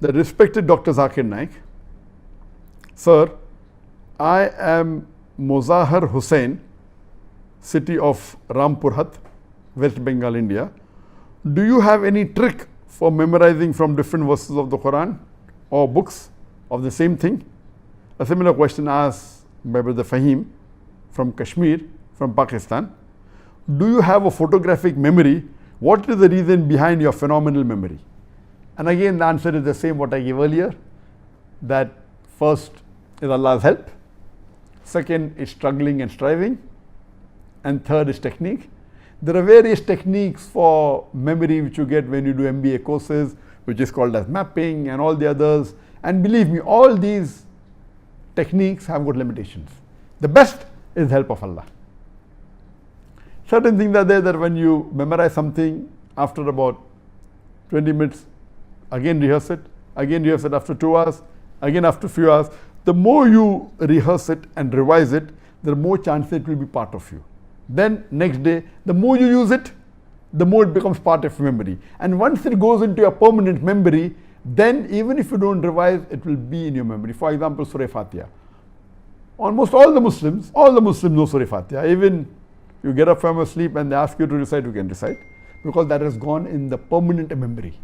The respected Dr. Zakir Naik, Sir, I am Mozahar Hussain, city of Rampurhat, West Bengal, India. Do you have any trick for memorizing from different verses of the Quran or books of the same thing? A similar question asked by Brother Fahim from Kashmir, from Pakistan. Do you have a photographic memory? What is the reason behind your phenomenal memory? And again, the answer is the same what I gave earlier, that first is Allah's help, second is struggling and striving, and third is technique. There are various techniques for memory which you get when you do MBA courses, which is called as mapping and all the others. And believe me, all these techniques have got limitations. The best is the help of Allah. Certain things are there that when you memorize something, after about 20 minutes, again rehearse it after 2 hours, again after a few hours. The more you rehearse it and revise it, the more chance it will be part of you. Then next day, the more you use it, the more it becomes part of memory. And once it goes into your permanent memory, then even if you don't revise, it will be in your memory. For example, Surah Fatiha. Almost all the Muslims know Surah Fatiha. Even you get up from your sleep and they ask you to recite, you can recite, because that has gone in the permanent memory.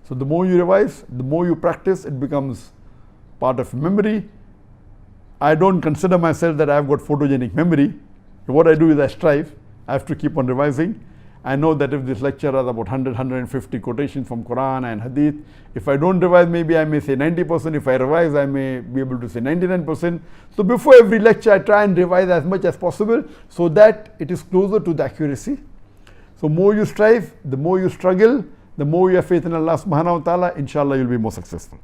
So the more you revise, the more you practice, it becomes part of memory. I don't consider myself that I have got photogenic memory. What I do is I strive. I have to keep on revising. I know that if this lecture has about 100, 150 quotations from Quran and Hadith, if I don't revise, maybe I may say 90%. If I revise, I may be able to say 99%. So before every lecture, I try and revise as much as possible so that it is closer to the accuracy. So more you strive, the more you struggle, the more you have faith in Allah subhanahu wa ta'ala, inshallah you'll be more successful.